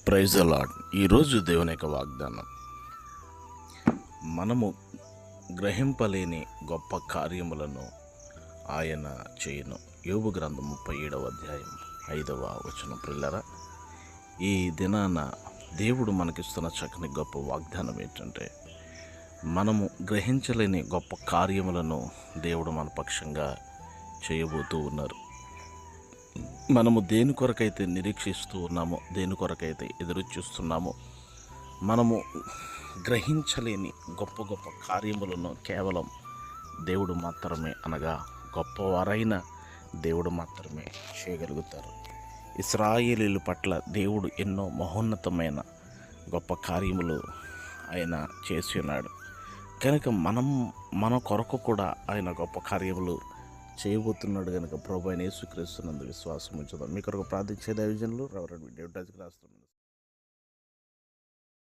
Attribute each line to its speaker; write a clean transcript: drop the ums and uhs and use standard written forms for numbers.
Speaker 1: Praise the lord. ఈరోజు దేవుని యొక్క వాగ్దానం, మనము గ్రహింపలేని గొప్ప కార్యములను ఆయన చేయును. యోబు గ్రంథం 37వ అధ్యాయం 5వ వచనం. ప్రియులారా, ఈ దినాన దేవుడు మనకిస్తున్న చక్కని గొప్ప వాగ్దానం ఏంటంటే, మనము గ్రహించలేని గొప్ప కార్యములను దేవుడు మన పక్షంగా చేయబోతూ ఉన్నారు. మనము దేని కొరకైతే నిరీక్షిస్తూ ఉన్నామో, దేని కొరకైతే ఎదురు చూస్తున్నామో, మనము గ్రహించలేని గొప్ప గొప్ప కార్యములను కేవలం దేవుడు మాత్రమే, అనగా గొప్పవారైన దేవుడు మాత్రమే చేయగలుగుతారు. ఇశ్రాయేలీయుల పట్ల దేవుడు ఎన్నో మహోన్నతమైన గొప్ప కార్యములు ఆయన చేసి ఉన్నాడు. కనుక మన కొరకు కూడా ఆయన గొప్ప కార్యములు చేయబోతున్నాడు. కనుక ప్రభువైన యేసుక్రీస్తునందు విశ్వాసం ఉంచుదాం. మీ కొరకు ప్రార్థించే దైవజనులు రెవరెండ్ డేవిడ్ రాజుకు రాస్తున్నాను.